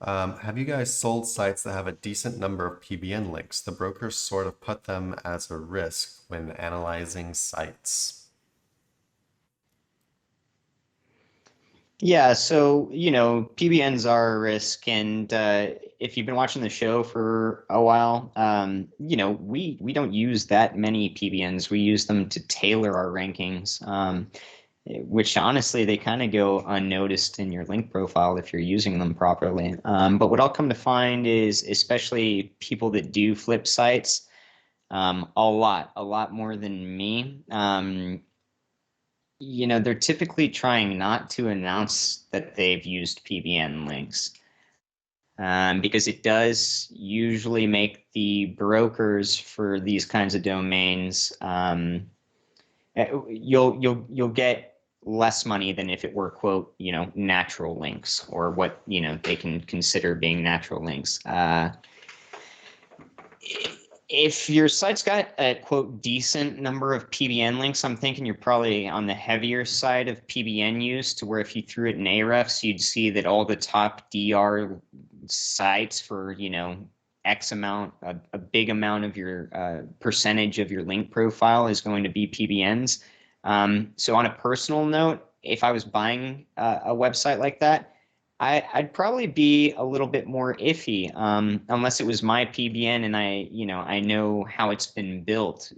Have you guys sold sites that have a decent number of PBN links? The brokers sort of put them as a risk when analyzing sites. Yeah, so PBNs are a risk, and if you've been watching the show for a while, we don't use that many PBNs. We use them to tailor our rankings, which honestly they kind of go unnoticed in your link profile if you're using them properly. But what I'll come to find is, especially people that do flip sites, a lot more than me. They're typically trying not to announce that they've used PBN links, because it does usually make the brokers for these kinds of domains, you'll get less money than if it were, quote, natural links, or what they can consider being natural links. If your site's got a, quote, decent number of PBN links, I'm thinking you're probably on the heavier side of PBN use, to where if you threw it in Ahrefs, you'd see that all the top DR sites for, X amount, a big amount of your percentage of your link profile is going to be PBNs. So on a personal note, if I was buying a website like that, I'd probably be a little bit more iffy, unless it was my PBN and I know how it's been built,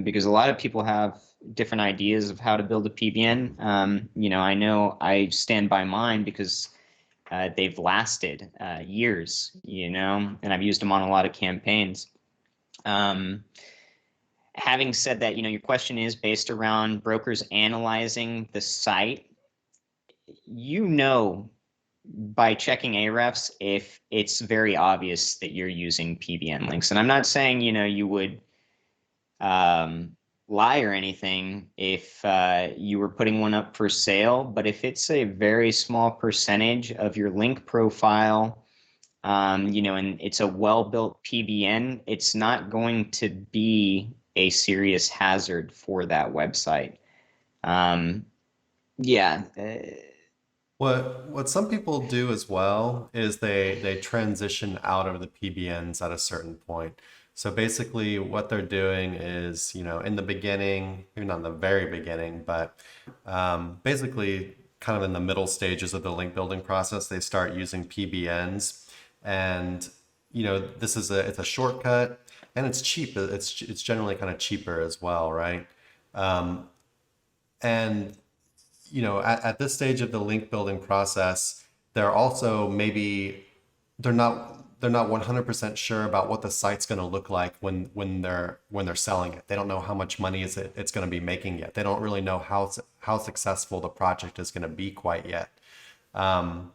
because a lot of people have different ideas of how to build a PBN. I know I stand by mine because they've lasted years, and I've used them on a lot of campaigns. Um, Having said that, your question is based around brokers analyzing the site. You know by checking Ahrefs if it's very obvious that you're using PBN links. And I'm not saying, you would lie or anything if you were putting one up for sale, but if it's a very small percentage of your link profile, and it's a well-built PBN, it's not going to be a serious hazard for that website. Um, yeah. What some people do as well is they transition out of the PBNs at a certain point. So basically what they're doing is, in the beginning, maybe not in the very beginning, but basically kind of in the middle stages of the link building process, they start using PBNs. And, it's a shortcut and it's cheap. It's generally kind of cheaper as well, right? Um, and at this stage of the link building process, they're also maybe they're not 100% sure about what the site's going to look like when they're selling it. They don't know how much money it's going to be making yet. They don't really know how successful the project is going to be quite yet. Um,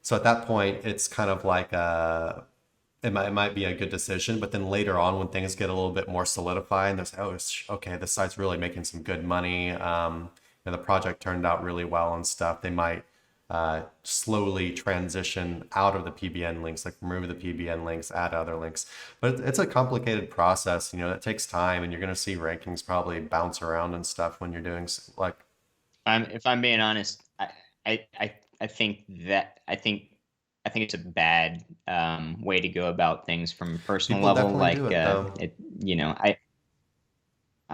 so at that point, it's kind of like it might be a good decision, but then later on, when things get a little bit more solidified, and there's, oh, okay, the site's really making some good money. The project turned out really well and stuff. They might slowly transition out of the PBN links, like remove the PBN links, add other links. But it's a complicated process. It takes time, and you're going to see rankings probably bounce around and stuff when you're doing like. If I'm being honest, I think it's a bad way to go about things from a personal People level. definitely do Like it though.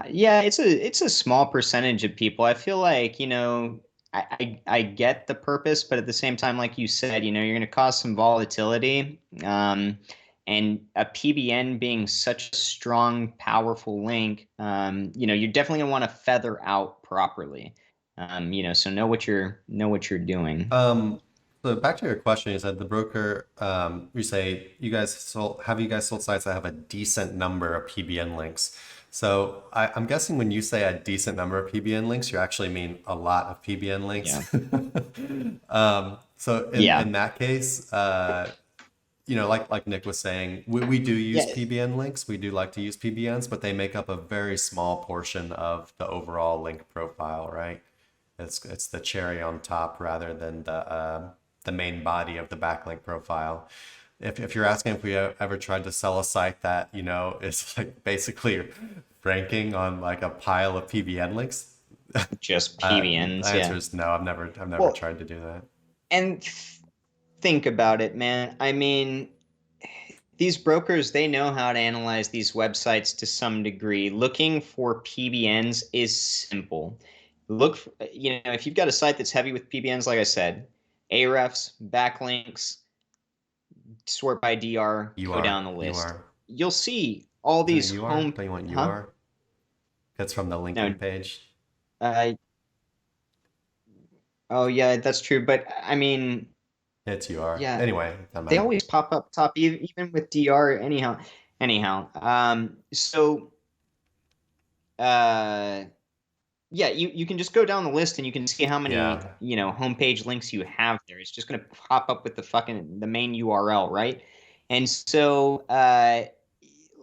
yeah, it's a small percentage of people. I feel like, I get the purpose, but at the same time, like you said, you're going to cause some volatility. And a PBN being such a strong, powerful link, you're definitely going to want to feather out properly. So know what you're doing. So back to your question, you said the broker, you say you guys sold sites that have a decent number of PBN links. So I'm guessing when you say a decent number of PBN links, you actually mean a lot of PBN links. Yeah. So in Yeah. that case, like Nick was saying, we do use Yeah. PBN links. We do like to use PBNs, but they make up a very small portion of the overall link profile, right? It's the cherry on top rather than the main body of the backlink profile. If you're asking if we ever tried to sell a site that is like basically ranking on like a pile of PBN links, Just the PBNs. answer Yeah. is no. I've never Well, tried to do that. and think about it, man. I mean, these brokers, they know how to analyze these websites to some degree. Looking for PBNs is simple. Look, if you've got a site that's heavy with PBNs, like I said, Ahrefs, backlinks, sort by DR, go down the You list. are. You'll see all Isn't it these UR? home, Don't you want huh? UR? That's from the No, LinkedIn page. uh, oh yeah, that's true. But I mean, It's UR. yeah, Anyway, doesn't they matter. always pop up top, even with DR. Anyhow. So, uh, yeah, you can just go down the list and you can see how many, Yeah. homepage links you have there. It's just going to pop up with the main URL, right? And so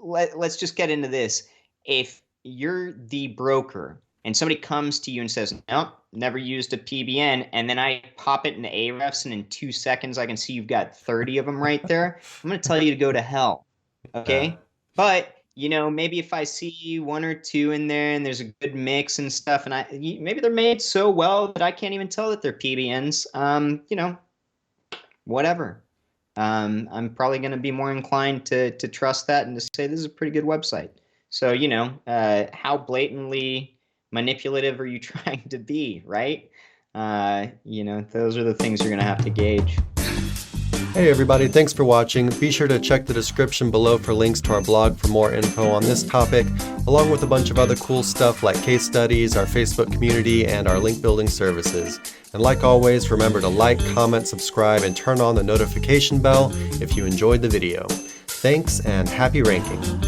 let's just get into this. If you're the broker and somebody comes to you and says, nope, never used a PBN, and then I pop it into Ahrefs and in 2 seconds I can see you've got 30 of them right there, I'm going to tell you to go to hell. Uh, Okay? But maybe if I see one or two in there and there's a good mix and stuff, and maybe they're made so well that I can't even tell that they're PBNs. Whatever. I'm probably going to be more inclined to trust that and to say this is a pretty good website. So how blatantly manipulative are you trying to be, right? Those are the things you're going to have to gauge. Hey everybody, thanks for watching. Be sure to check the description below for links to our blog for more info on this topic, along with a bunch of other cool stuff like case studies, our Facebook community, and our link building services. And like always, remember to like, comment, subscribe, and turn on the notification bell if you enjoyed the video. Thanks and happy ranking.